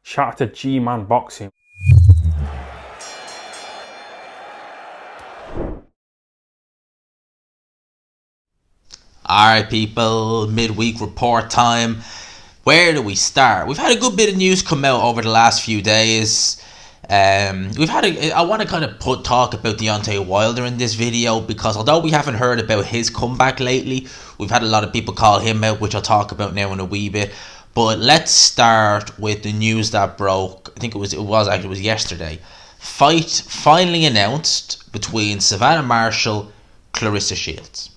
Shout out to G-Man Boxing. Alright people, midweek report time. Where do we start? We've had a good bit of news come out over the last few days. I want to kind of talk about Deontay Wilder in this video, because although we haven't heard about his comeback lately, we've had a lot of people call him out, which I'll talk about now in a wee bit. But let's start with the news that broke. I think it was yesterday. Fight finally announced between Savannah Marshall, Clarissa Shields.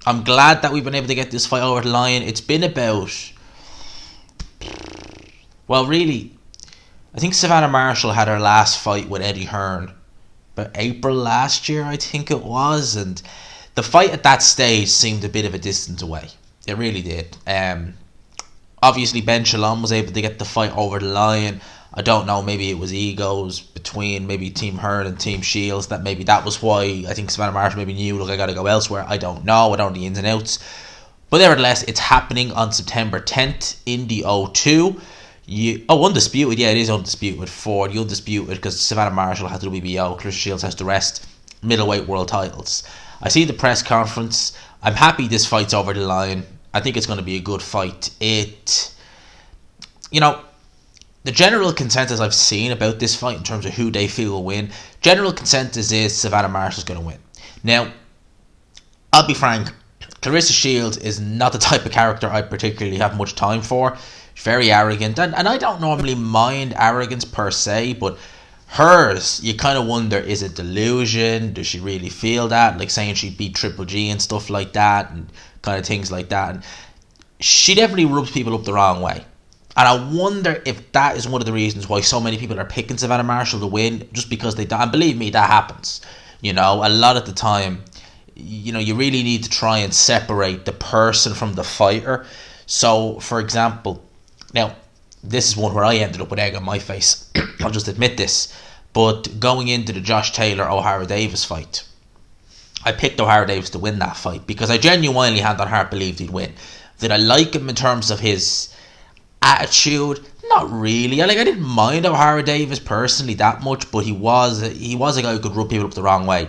I'm glad that we've been able to get this fight over the line. It's been about, well, really, I think Savannah Marshall had her last fight with Eddie Hearn about April last year, I think it was, and the fight at that stage seemed a bit of a distance away. It really did. Obviously, Ben Shalom was able to get the fight over the line. I don't know, maybe it was egos between maybe Team Hearn and Team Shields, that maybe that was why I think Savannah Marshall maybe knew, look, I got to go elsewhere. I don't know. I don't know the ins and outs. But nevertheless, it's happening on September 10th in the O2. Undisputed. Yeah, it is undisputed for the undisputed, because Savannah Marshall has the WBO, Clarissa Shields has the rest middleweight world titles. I see the press conference. I'm happy this fight's over the line. I think it's going to be a good fight. The general consensus I've seen about this fight in terms of who they feel will win, general consensus is Savannah Marshall's going to win. Now, I'll be frank, Clarissa Shields is not the type of character I particularly have much time for. She's very arrogant, and I don't normally mind arrogance per se, but hers, you kind of wonder, is it delusion? Does she really feel that? Like saying she beat Triple G and stuff like that, and kind of things like that. And she definitely rubs people up the wrong way. And I wonder if that is one of the reasons why so many people are picking Savannah Marshall to win, just because they don't. And believe me, that happens. A lot of the time, you really need to try and separate the person from the fighter. So, for example, now, this is one where I ended up with egg on my face. I'll just admit this. But going into the Josh Taylor-O'Hara Davis fight, I picked O'Hara Davis to win that fight because I genuinely, hand on heart, believed he'd win. Did I like him in terms of his attitude? Not really. I didn't mind O'Hara Davis personally that much, but he was a guy who could rub people up the wrong way.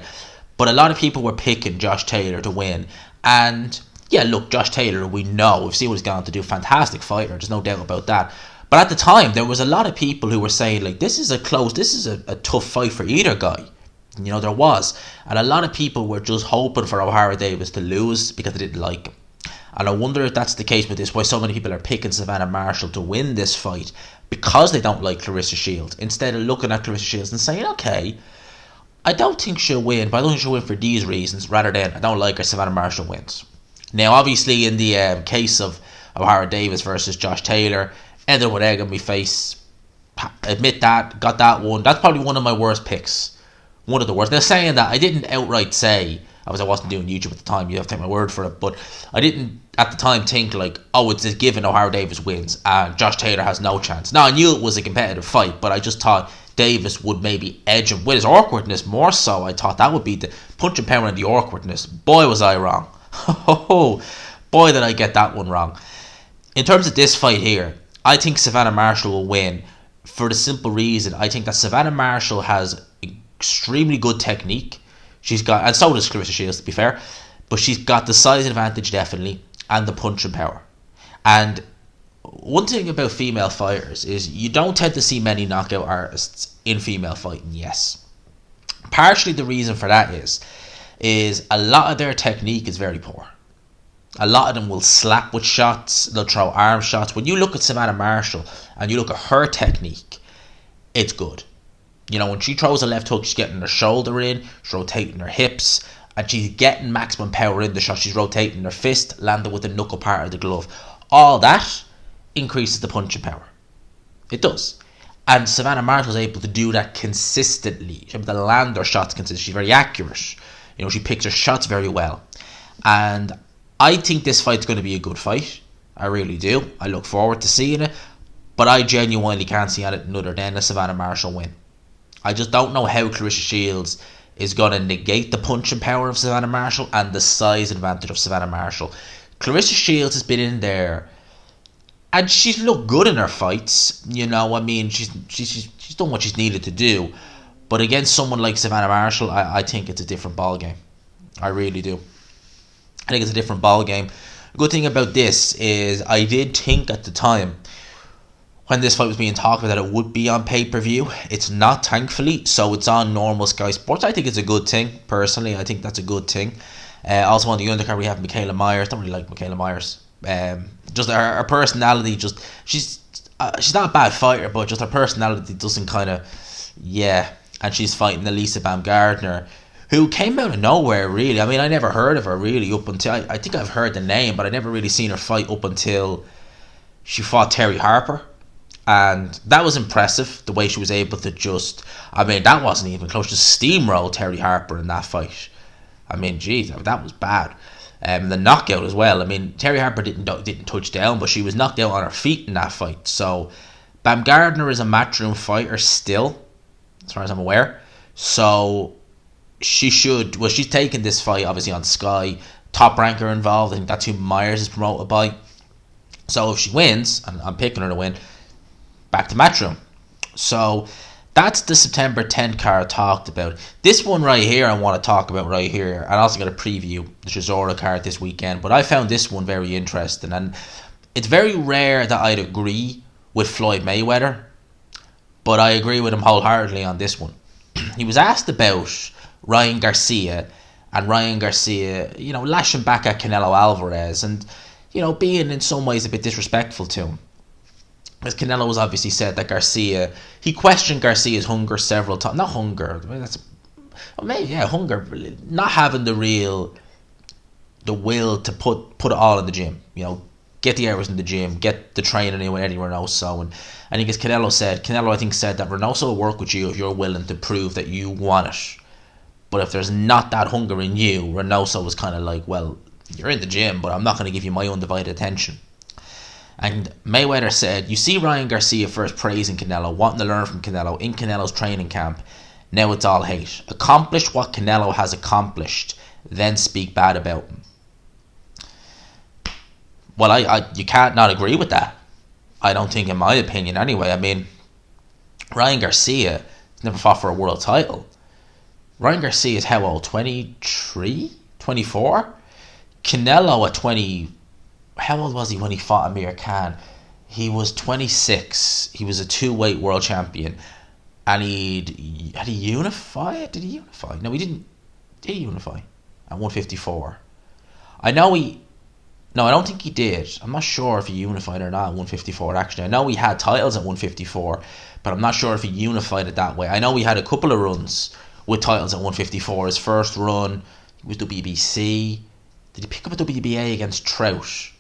But a lot of people were picking Josh Taylor to win, and yeah, look, Josh Taylor, we've seen what he's gone to do, fantastic fighter, there's no doubt about that. But at the time, there was a lot of people who were saying, like, this is a tough fight for either guy. There was, and a lot of people were just hoping for O'Hara Davis to lose because they didn't like him. And I wonder if that's the case with this, why so many people are picking Savannah Marshall to win this fight, because they don't like Clarissa Shields, instead of looking at Clarissa Shields and saying, okay, I don't think she'll win, but I don't think she'll win for these reasons, rather than I don't like her, Savannah Marshall wins. Now, obviously, in the case of O'Hara Davis versus Josh Taylor, ended with egg on my face. Admit that, got that one. That's probably one of my worst picks. One of the worst. Now, saying that, I didn't outright say, I wasn't doing YouTube at the time, you have to take my word for it, but I didn't at the time think like, oh, it's a given O'Hara Davis wins and Josh Taylor has no chance. Now, I knew it was a competitive fight, but I just thought Davis would maybe edge him with his awkwardness more so. I thought that would be the punch and power and the awkwardness. Boy, was I wrong. Oh, boy, did I get that one wrong. In terms of this fight here, I think Savannah Marshall will win for the simple reason I think that Savannah Marshall has extremely good technique. She's got, and so does Clarissa Shields, to be fair, but she's got the size advantage definitely, and the punching power. And one thing about female fighters is you don't tend to see many knockout artists in female fighting. Yes, partially the reason for that is a lot of their technique is very poor. A lot of them will slap with shots, they'll throw arm shots. When you look at Savannah Marshall and you look at her technique, it's good. When she throws a left hook, she's getting her shoulder in, she's rotating her hips, and she's getting maximum power in the shot. She's rotating her fist, landing with the knuckle part of the glove. All that increases the punching power. It does. And Savannah Marshall is able to do that consistently. She's able to land her shots consistently. She's very accurate. She picks her shots very well. And I think this fight's going to be a good fight. I really do. I look forward to seeing it. But I genuinely can't see anything other than a Savannah Marshall win. I just don't know how Clarissa Shields is going to negate the punching power of Savannah Marshall and the size advantage of Savannah Marshall. Clarissa Shields has been in there And she's looked good in her fights. You know, I mean, she's done what she's needed to do. But against someone like Savannah Marshall, I think it's a different ball game. I really do. I think it's a different ball game. The good thing about this is I did think at the time when this fight was being talked about that it would be on pay-per-view. It's not, thankfully, so it's on normal Sky Sports. I think it's a good thing, personally. I think that's a good thing. Also on the undercard we have Michaela Myers. Don't really like Michaela Myers. Just her personality, she's not a bad fighter, but just her personality doesn't kind of, yeah. And she's fighting Elisa Baumgardner, who came out of nowhere, really. I mean, I never heard of her, really, up until, I think I've heard the name, but I never really seen her fight up until she fought Terry Harper. And that was impressive, the way she was able to just, I mean, that wasn't even close to steamroll Terry Harper in that fight. I mean, geez, that was bad. The knockout as well. I mean, Terry Harper didn't touch down, but she was knocked out on her feet in that fight. So, Baumgardner is a matchroom fighter still, as far as I'm aware. So, she's taking this fight, obviously, on Sky. Top Ranker involved. I think that's who Myers is promoted by. So, if she wins, and I'm picking her to win, back to matchroom. So that's the September 10th card talked about. This one right here I want to talk about right here. I'm also going to preview the Chisora card this weekend, but I found this one very interesting, and it's very rare that I'd agree with Floyd Mayweather, but I agree with him wholeheartedly on this one. He was asked about Ryan Garcia, and Ryan Garcia, you know, lashing back at Canelo Alvarez and, you know, being in some ways a bit disrespectful to him. As Canelo was obviously said that Garcia, he questioned Garcia's hunger several times. Not hunger, hunger. Not having the will to put it all in the gym. You know, get the hours in the gym, get the training anywhere else. So, and I think as Canelo said that Reynoso will work with you if you're willing to prove that you want it. But if there's not that hunger in you, Reynoso was kind of like, well, you're in the gym, but I'm not going to give you my undivided attention. And Mayweather said, you see Ryan Garcia first praising Canelo, wanting to learn from Canelo in Canelo's training camp. Now it's all hate. Accomplish what Canelo has accomplished, then speak bad about him. Well, you can't not agree with that. I don't think, in my opinion anyway. I mean, Ryan Garcia never fought for a world title. Ryan Garcia is how old? 23? 24? Canelo at 20... How old was he when he fought Amir Khan? He was 26. He was a two-weight world champion. And had he unified? Did he unify? No, he didn't. Did he unify at 154? I don't think he did. I'm not sure if he unified or not at 154, actually. I know he had titles at 154, but I'm not sure if he unified it that way. I know he had a couple of runs with titles at 154. His first run was WBC. Did he pick up a WBA against Trout?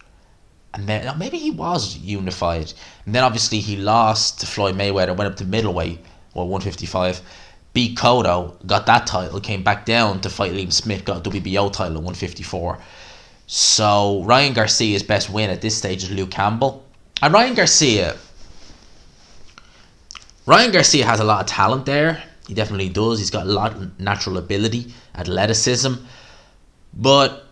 And then maybe he was unified. And then obviously he lost to Floyd Mayweather, went up to middleweight, 155, beat Cotto, got that title, came back down to fight Liam Smith, got a WBO title at 154. So Ryan Garcia's best win at this stage is Luke Campbell. And Ryan Garcia has a lot of talent there. He definitely does. He's got a lot of natural ability, athleticism. But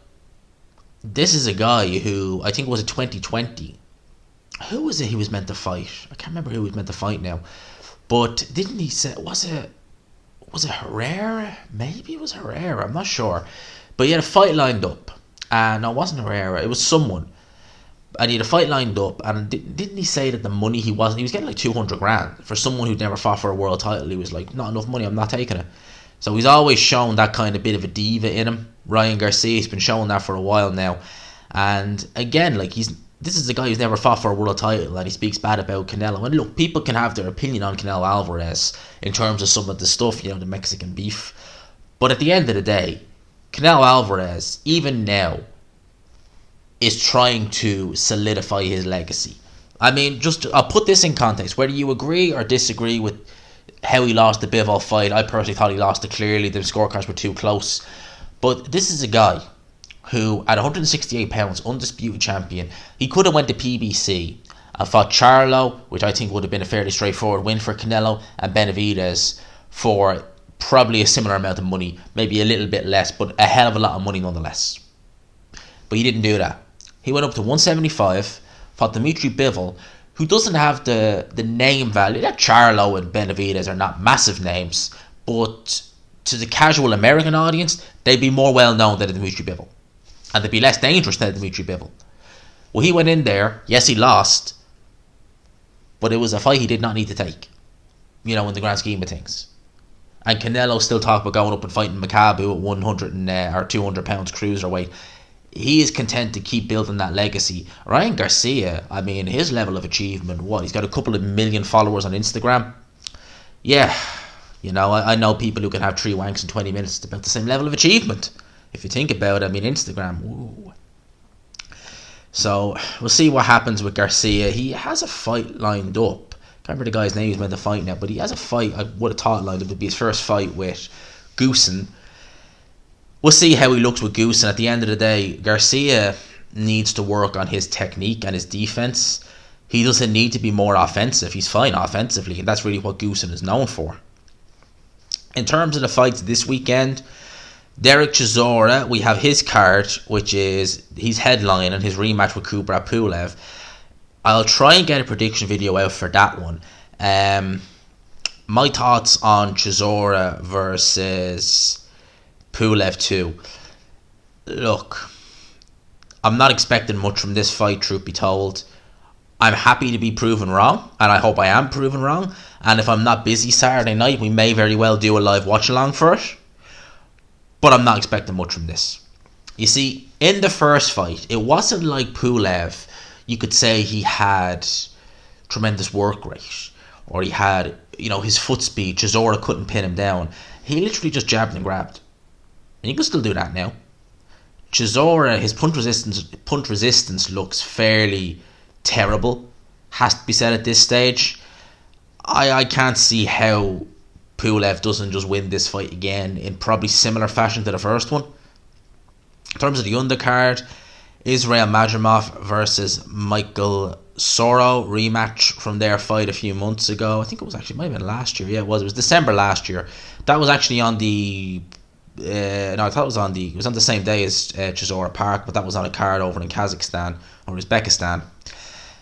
this is a guy who, I think it was in 2020. Who was it he was meant to fight? I can't remember who he was meant to fight now. But didn't he say, was it Herrera? Maybe it was Herrera, I'm not sure. But he had a fight lined up. No, it wasn't Herrera, it was someone. And he had a fight lined up, and didn't he say that the money he was getting like 200 grand. For someone who'd never fought for a world title, he was like, not enough money, I'm not taking it. So he's always shown that kind of bit of a diva in him. Ryan Garcia's been showing that for a while now. And again, like this is a guy who's never fought for a world title, and he speaks bad about Canelo. And look, people can have their opinion on Canelo Alvarez in terms of some of the stuff, you know, the Mexican beef. But at the end of the day, Canelo Alvarez, even now, is trying to solidify his legacy. I mean, I'll put this in context. Whether you agree or disagree with how he lost the Bivol fight, I personally thought he lost it clearly. The scorecards were too close. But this is a guy who, at 168 pounds, undisputed champion, he could have went to PBC and fought Charlo, which I think would have been a fairly straightforward win for Canelo, and Benavidez for probably a similar amount of money, maybe a little bit less, but a hell of a lot of money nonetheless. But he didn't do that. He went up to 175, fought Dimitri Bivol, who doesn't have the name value. That Charlo and Benavidez are not massive names, but to the casual American audience, they'd be more well known than Dimitri Bivol, and they'd be less dangerous than Dimitri Bivol. Well, he went in there. Yes, he lost, but it was a fight he did not need to take, in the grand scheme of things. And Canelo still talk about going up and fighting Makabu at 100 or 200 pounds cruiserweight. He is content to keep building that legacy. Ryan Garcia, I mean, his level of achievement, he's got a couple of million followers on Instagram. Yeah, I know people who can have 3 wanks in 20 minutes. It's about the same level of achievement. If you think about it, I mean, Instagram, ooh. So, we'll see what happens with Garcia. He has a fight lined up. Can't remember the guy's name he's meant to fight now, but he has a fight. I would have thought lined up. It would be his first fight with Goosen. We'll see how he looks with Goosen. At the end of the day, Garcia needs to work on his technique and his defense. He doesn't need to be more offensive. He's fine offensively, and that's really what Goosen is known for. In terms of the fights this weekend, Derek Chisora, we have his card, which is he's headlining his rematch with Kubrat Pulev. I'll try and get a prediction video out for that one. My thoughts on Chisora versus Pulev 2. Look, I'm not expecting much from this fight, truth be told. I'm happy to be proven wrong, and I hope I am proven wrong. And if I'm not busy Saturday night, we may very well do a live watch along for it. But I'm not expecting much from this. You see, in the first fight, it wasn't like Pulev. You could say he had tremendous work rate, or he had, his foot speed. Chisora couldn't pin him down. He literally just jabbed and grabbed. And you can still do that now. Chisora, his punch resistance looks fairly terrible. Has to be said at this stage. I can't see how Pulev doesn't just win this fight again in probably similar fashion to the first one. In terms of the undercard, Israel Madrimov versus Michael Soro, rematch from their fight a few months ago. I think it might have been last year. Yeah, it was. It was December last year. That was actually on the I thought it was on the same day as Chisora Park, but that was on a card over in Kazakhstan or Uzbekistan.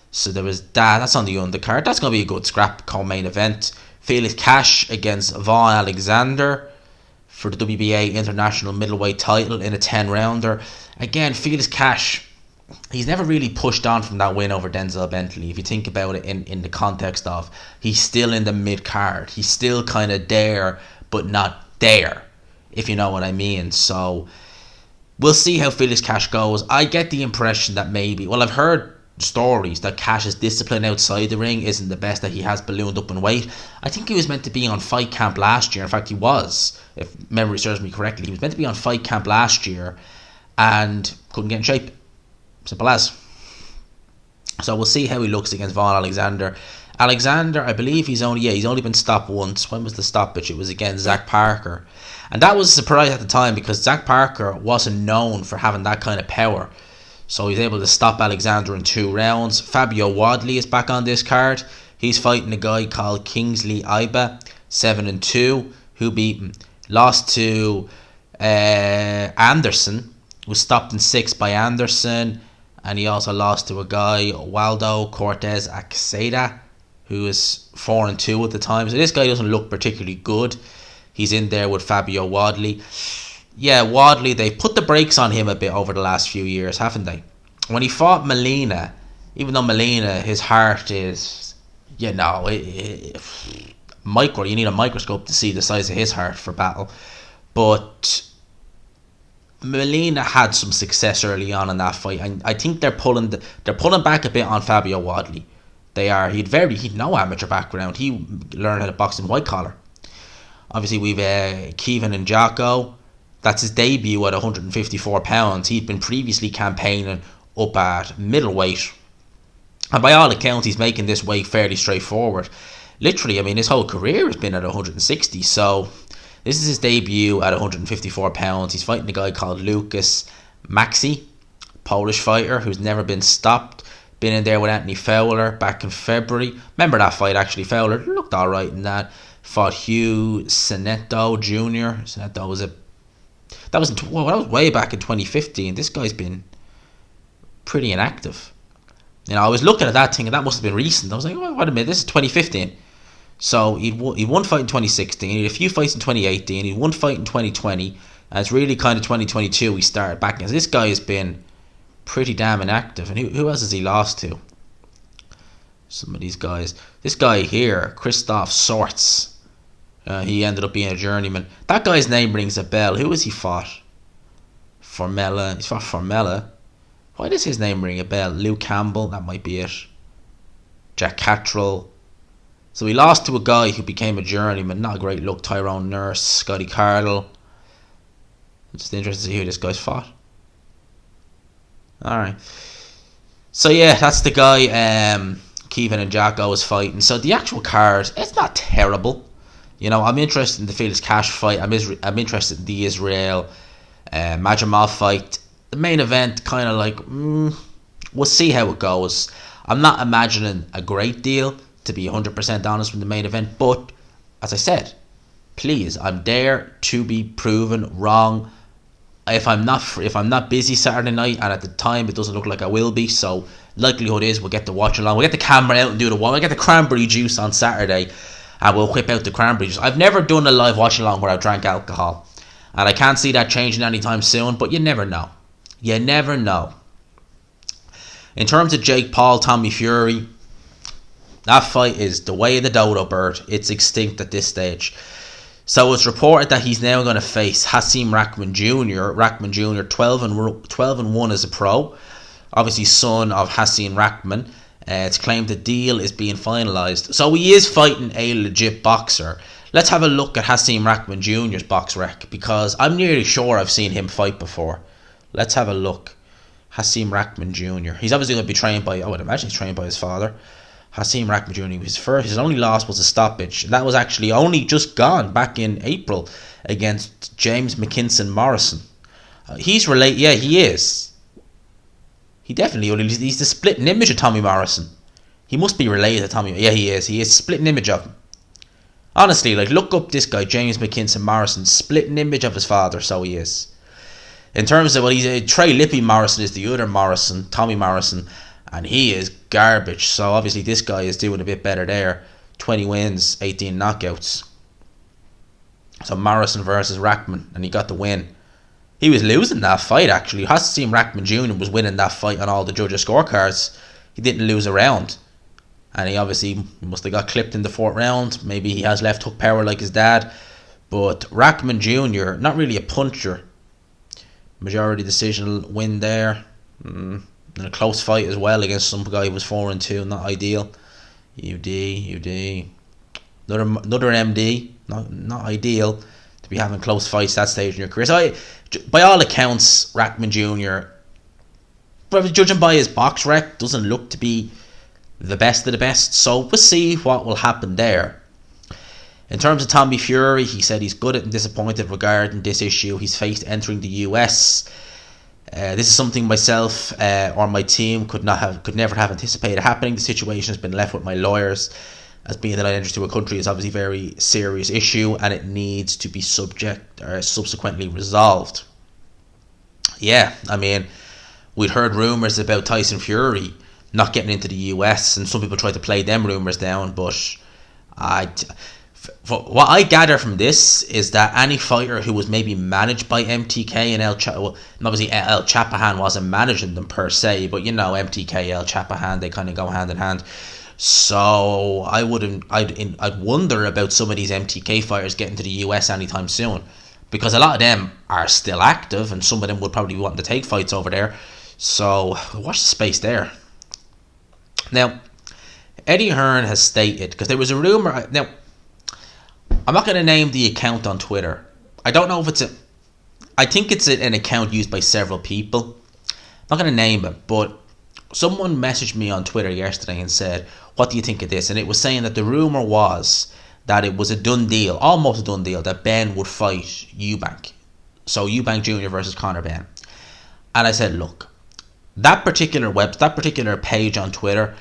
So there was that. That's on the undercard. That's going to be a good scrap co-main event. Felix Cash against Vaughn Alexander for the WBA International Middleweight title in a 10-rounder. Again, Felix Cash, he's never really pushed on from that win over Denzel Bentley. If you think about it in the context of he's still in the mid-card. He's still kind of there, but not there, if you know what I mean. So we'll see how Felix Cash goes. I get the impression that I've heard stories that Cash's discipline outside the ring isn't the best, that he has ballooned up in weight. I think he was meant to be on Fight Camp last year. In fact, he was, if memory serves me correctly. He was meant to be on Fight Camp last year and couldn't get in shape. Simple as. So we'll see how he looks against Vaughn Alexander. Alexander, I believe he's only been stopped once. When was the stoppage? It was against Zach Parker. And that was a surprise at the time because Zach Parker wasn't known for having that kind of power. So he's able to stop Alexander in 2 rounds. Fabio Wadley is back on this card. He's fighting a guy called Kingsley Iba, 7-2, who lost to Anderson, was stopped in 6 by Anderson, and he also lost to a guy, Waldo Cortez Aceda, who is 4-2 at the time. So this guy doesn't look particularly good. He's in there with Fabio Wadley. Yeah, Wadley, they've put the brakes on him a bit over the last few years, haven't they? When he fought Molina, even though Molina, his heart is, micro. You need a microscope to see the size of his heart for battle. But Molina had some success early on in that fight, and I think they're pulling back a bit on Fabio Wadley. They are. He'd no amateur background. He learned how to box in white collar. Obviously, we've Kevin and Jocko. That's his debut at 154 pounds. He'd been previously campaigning up at middleweight. And by all accounts, he's making this weight fairly straightforward. Literally, his whole career has been at 160. So this is his debut at 154 pounds. He's fighting a guy called Lucas Maxi, Polish fighter who's never been stopped. Been in there with Anthony Fowler back in February. Remember that fight, actually. Fowler looked all right in that. Fought Hugh Seneto Jr. Seneto was that was way back in 2015. This guy's been pretty inactive. You know, I was looking at that thing, and that must have been recent. I was like, oh, wait a minute, this is 2015. So he won fight in 2016. He had a few fights in 2018. He won fight in 2020. And it's really kind of 2022 he started back. And this guy has been pretty damn inactive. And who else has he lost to? Some of these guys. This guy here, Christoph Sorts. He ended up being a journeyman. That guy's name rings a bell. Who has he fought? Formella. He's fought Formella. Why does his name ring a bell? Lou Campbell, that might be it. Jack Cattrall. So he lost to a guy who became a journeyman. Not a great look. Tyrone Nurse, Scotty Cardle. I'm just interested to see who this guy's fought. Alright. So yeah, that's the guy Kevin and Jacko was fighting. So the actual card, it's not terrible. You know, I'm interested in the Felix Cash fight. I'm interested in the Israel Majamov fight. The main event, kind of like, we'll see how it goes. I'm not imagining a great deal, to be 100% honest, with the main event. But, as I said, please, I'm there to be proven wrong. If I'm not busy Saturday night, and at the time it doesn't look like I will be, so likelihood is we'll get to watch along. We'll get the camera out and do the one. We'll get the cranberry juice on Saturday, and we'll whip out the cranberry juice. I've never done a live watch along where I've drank alcohol, and I can't see that changing anytime soon, but you never know. You never know. In terms of Jake Paul, Tommy Fury, that fight is the way of the dodo bird. It's extinct at this stage. So it's reported that he's now going to face Hasim Rahman Jr. Rahman Jr. 12-1 as a pro. Obviously son of Hasim Rahman. It's claimed the deal is being finalised. So he is fighting a legit boxer. Let's have a look at Hasim Rahman Jr.'s box rec, because I'm nearly sure I've seen him fight before. Let's have a look. Hasim Rahman Jr. He's obviously going to be trained by, I would imagine he's trained by his father. Hasim Rahman Jr. His only loss was a stoppage. That was actually only just gone back in April against James McKinson Morrison. He's related, yeah, he is. He definitely, he's the splitting image of Tommy Morrison. He must be related to Tommy. Yeah, he is. He is splitting image of him. Honestly, like, look up this guy, James McKinson Morrison, splitting image of his father, so he is. In terms of, well, he's Trey Lippy Morrison is the other Morrison, Tommy Morrison, and he is garbage. So obviously this guy is doing a bit better there. 20 wins, 18 knockouts. So Morrison versus Rahman, and he got the win. He was losing that fight, actually. Hasim Rahman Jr. was winning that fight on all the judges' scorecards. He didn't lose a round. And he obviously must have got clipped in the 4th round. Maybe he has left hook power like his dad. But Rahman Jr., not really a puncher. Majority decisional win there. In a close fight as well against some guy who was 4-2. Not ideal. UD. Another MD. Not ideal to be having close fights that stage in your career. So by all accounts, Rahman Jr., judging by his box rec, doesn't look to be the best of the best. So we'll see what will happen there. In terms of Tommy Fury, he said he's gutted and disappointed regarding this issue he's faced entering the US. This is something myself or my team could never have anticipated happening. The situation has been left with my lawyers, as being that I entered to a country is obviously a very serious issue and it needs to be subsequently resolved. Yeah, I mean, we'd heard rumours about Tyson Fury not getting into the US, and some people tried to play them rumours down, but what I gather from this is that any fighter who was maybe managed by MTK and obviously El Chapahan wasn't managing them per se, but you know, MTK, El Chapahan, they kind of go hand in hand. So I'd wonder about some of these MTK fighters getting to the US anytime soon, because a lot of them are still active and some of them would probably want to take fights over there. So watch the space there. Now, Eddie Hearn has stated, because there was a rumour, now I'm not going to name the account on Twitter. I don't know if I think it's an account used by several people. I'm not going to name it, but someone messaged me on Twitter yesterday and said, what do you think of this? And it was saying that the rumour was that it was a done deal, almost a done deal, that Ben would fight Eubank. So Eubank Jr. versus Conor Ben. And I said, look, that particular page on Twitter,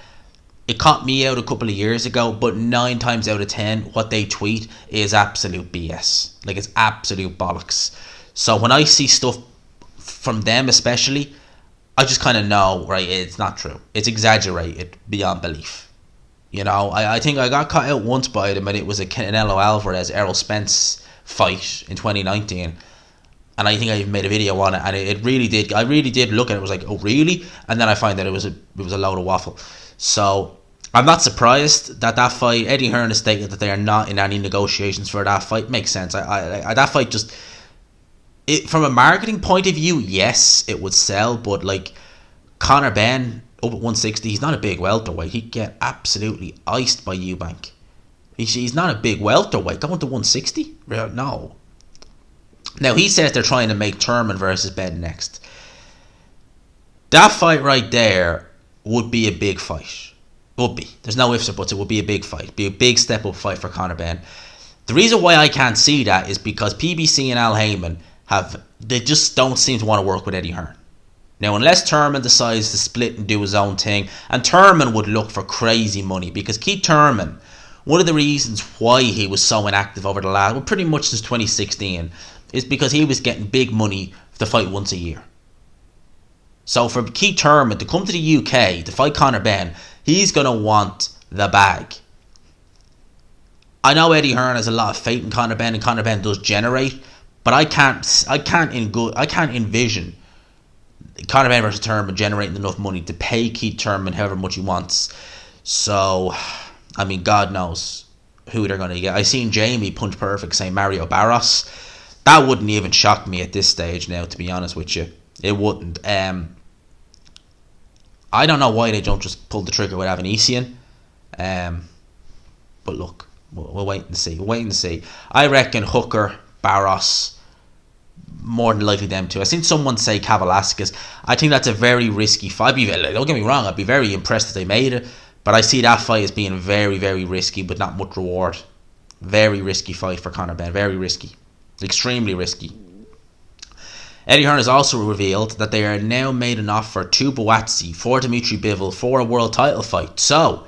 it caught me out a couple of years ago, but 9 times out of 10, what they tweet is absolute BS. Like, it's absolute bollocks. So when I see stuff from them especially, I just kind of know, right, it's not true. It's exaggerated beyond belief. You know, I think I got caught out once by them, and it was a Canelo Alvarez Errol Spence fight in 2019. And I think I even made a video on it, and it really did. I really did look at it. I was like, oh, really? And then I find that it was a load of waffle. So I'm not surprised that fight. Eddie Hearn has stated that they are not in any negotiations for that fight. Makes sense. I that fight just, from a marketing point of view, yes, it would sell. But like Conor Ben up at 160, he's not a big welterweight. He'd get absolutely iced by Eubank. He's not a big welterweight. Going to 160? No. Now, he says they're trying to make Thurman versus Ben next. That fight right there would be a big fight. Would be. There's no ifs or buts. It would be a big fight. Be a big step up fight for Conor Ben. The reason why I can't see that is because PBC and Al Heyman they just don't seem to want to work with Eddie Hearn. Now, unless Thurman decides to split and do his own thing, and Thurman would look for crazy money, because Keith Thurman, one of the reasons why he was so inactive over the last, well, pretty much since 2016, is because he was getting big money to fight once a year. So for Keith Thurman to come to the UK to fight Conor Ben, he's going to want the bag. I know Eddie Hearn has a lot of faith in Conor Ben, and Conor Ben does generate, but I can't envision Conor Ben versus Thurman generating enough money to pay Keith Thurman however much he wants. So, I mean, God knows who they're going to get. I seen Jamie Punch Perfect say Mario Barros. That wouldn't even shock me at this stage now, to be honest with you. It wouldn't. I don't know why they don't just pull the trigger with Avanesian. But look, we'll wait and see. I reckon Hooker, Barros, more than likely them two. I seen someone say Kavalauskas. I think that's a very risky fight. Don't get me wrong, I'd be very impressed if they made it. But I see that fight as being very, very risky, but not much reward. Very risky fight for Conor Ben. Very risky. Extremely risky. Eddie Hearn has also revealed that they are now made an offer to Buatsi for Dmitry Bivol for a world title fight. So,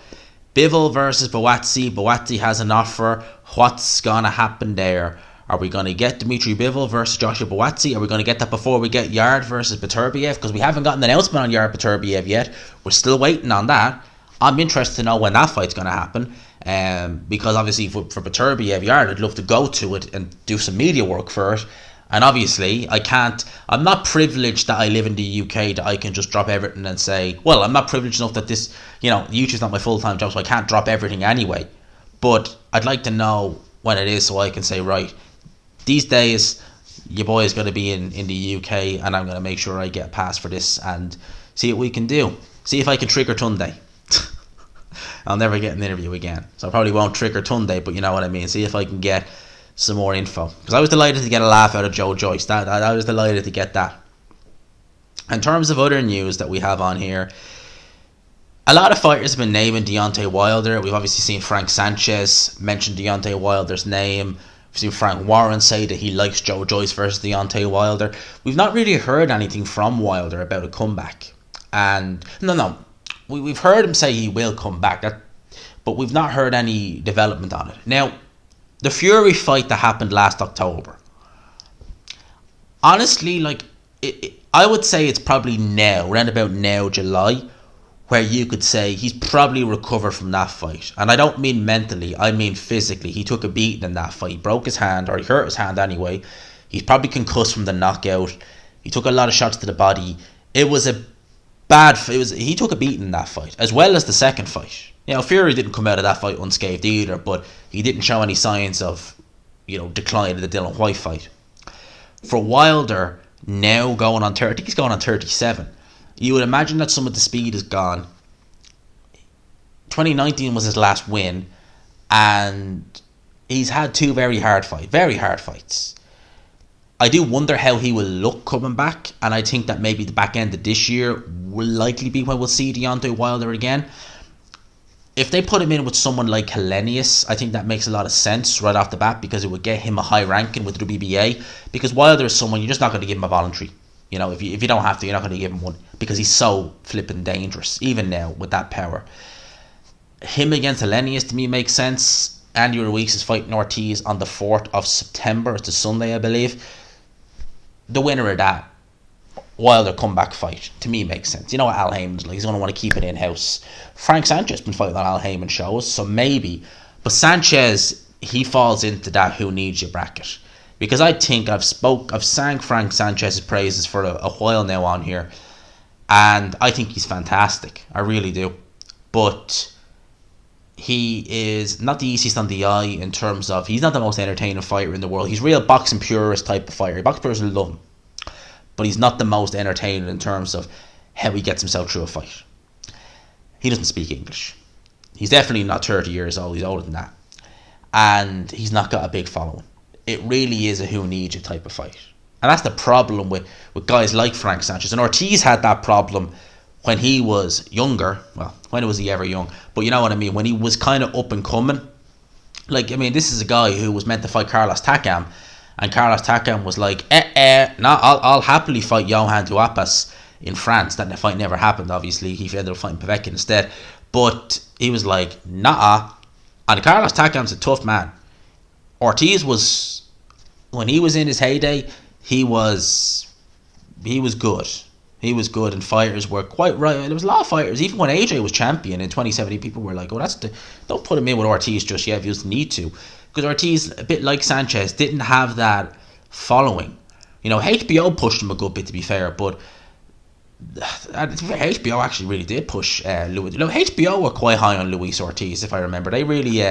Bivol versus Buatsi. Buatsi has an offer. What's going to happen there? Are we going to get Dmitry Bivol versus Joshua Buatsi? Are we going to get that before we get Yard versus Beterbiev? Because we haven't gotten an announcement on Yard Beterbiev yet. We're still waiting on that. I'm interested to know when that fight's going to happen. Because obviously for Beterbiev, Yard, I'd love to go to it and do some media work for it. And obviously, I'm not privileged that I live in the UK that I can just drop everything and say, well, I'm not privileged enough that this, YouTube's not my full-time job, so I can't drop everything anyway. But I'd like to know when it is so I can say, right, these days, your boy is going to be in the UK and I'm going to make sure I get a pass for this and see what we can do. See if I can trigger Tunde. I'll never get an interview again. So I probably won't trigger Tunde, but you know what I mean. See if I can get some more info. Because I was delighted to get a laugh out of Joe Joyce. I was delighted to get that. In terms of other news that we have on here, a lot of fighters have been naming Deontay Wilder. We've obviously seen Frank Sanchez mention Deontay Wilder's name. We've seen Frank Warren say that he likes Joe Joyce versus Deontay Wilder. We've not really heard anything from Wilder about a comeback. And we've heard him say he will come back, but we've not heard any development on it. Now, the Fury fight that happened last October, honestly, I would say it's probably around about now, July, where you could say he's probably recovered from that fight. And I don't mean mentally, I mean physically. He took a beating in that fight. He broke his hand, or he hurt his hand anyway. He's probably concussed from the knockout. He took a lot of shots to the body. It was he took a beating in that fight, as well as the second fight. Fury didn't come out of that fight unscathed either, but he didn't show any signs of, decline in the Dylan White fight. For Wilder, now going on 30, I think he's going on 37. You would imagine that some of the speed is gone. 2019 was his last win, and he's had two very hard fights. I do wonder how he will look coming back, and I think that maybe the back end of this year will likely be when we'll see Deontay Wilder again. If they put him in with someone like Helenius, I think that makes a lot of sense right off the bat, because it would get him a high ranking with the WBA. Because Wilder is someone you're just not going to give him a voluntary. If you don't have to, you're not going to give him one, because he's so flipping dangerous, even now with that power. Him against Helenius to me makes sense. Andy Ruiz is fighting Ortiz on the 4th of September. It's a Sunday, I believe. The winner of that, Wilder comeback fight, to me, makes sense. You know what Al Heyman's like, he's going to want to keep it in-house. Frank Sanchez been fighting on Al Heyman shows, so maybe. But Sanchez, he falls into that who needs you bracket. Because I think I've sang Frank Sanchez's praises for a while now on here, and I think he's fantastic. I really do. But he is not the easiest on the eye in terms of, he's not the most entertaining fighter in the world. He's real boxing purist type of fighter. Boxing purists love him. But he's not the most entertaining in terms of how he gets himself through a fight. He doesn't speak English. He's definitely not 30 years old. He's older than that. And he's not got a big following. It really is a who needs you type of fight. And that's the problem with guys like Frank Sanchez. And Ortiz had that problem when he was younger. Well, when was he ever young? But you know what I mean. When he was kind of up and coming. Like, I mean, this is a guy who was meant to fight Carlos Takam. And Carlos Takam was like, I'll happily fight Johan Duapas in France. That fight never happened, obviously. He ended up fighting Povetkin instead. But he was like, nah. And Carlos Takam's a tough man. Ortiz was, when he was in his heyday, he was good. He was good, and fighters were quite right. There was a lot of fighters, even when AJ was champion in 2017, people were like, don't put him in with Ortiz just yet if you just need to. Because Ortiz, a bit like Sanchez, didn't have that following. You know, HBO pushed him a good bit, to be fair, but HBO actually really did push Luis. You know, HBO were quite high on Luis Ortiz, if I remember. They really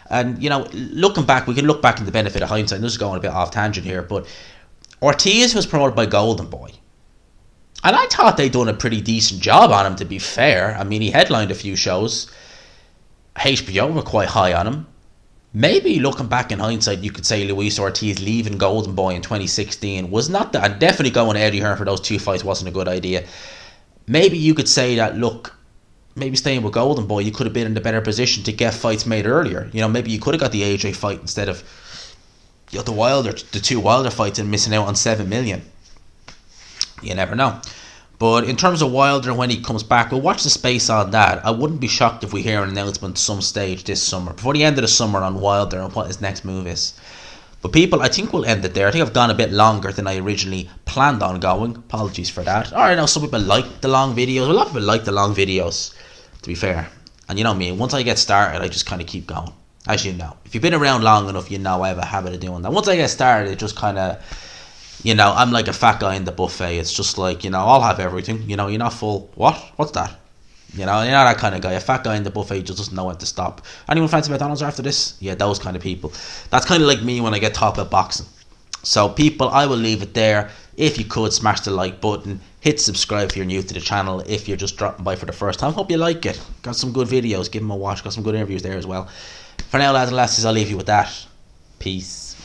and you know, looking back, we can look back in the benefit of hindsight. I'm just going a bit off tangent here, but Ortiz was promoted by Golden Boy, and I thought they'd done a pretty decent job on him, to be fair. I mean, he headlined a few shows. HBO were quite high on him. Maybe looking back in hindsight, you could say Luis Ortiz leaving Golden Boy in 2016 was not that, and definitely going to Eddie Hearn for those two fights wasn't a good idea. Maybe you could say that, look, maybe staying with Golden Boy, you could have been in a better position to get fights made earlier. You know, maybe you could have got the AJ fight instead of, you know, the two Wilder fights and missing out on 7 million. You never know. But in terms of Wilder, when he comes back, we'll watch the space on that. I wouldn't be shocked if we hear an announcement some stage this summer, before the end of the summer, on Wilder and what his next move is. But people, I think we'll end it there. I think I've gone a bit longer than I originally planned on going. Apologies for that. I know some people like the long videos. A lot of people like the long videos, to be fair. And you know me, once I get started, I just kind of keep going. As you know. If you've been around long enough, you know I have a habit of doing that. Once I get started, it just kind of, you know, I'm like a fat guy in the buffet. It's just like, you know, I'll have everything. You know, you're not full. What? What's that? You know, you're not that kind of guy. A fat guy in the buffet just doesn't know when to stop. Anyone fancy McDonald's after this? Yeah, those kind of people. That's kind of like me when I get taught about boxing. So, people, I will leave it there. If you could, smash the like button. Hit subscribe if you're new to the channel. If you're just dropping by for the first time, hope you like it. Got some good videos. Give them a watch. Got some good interviews there as well. For now, lads and lasses, I'll leave you with that. Peace.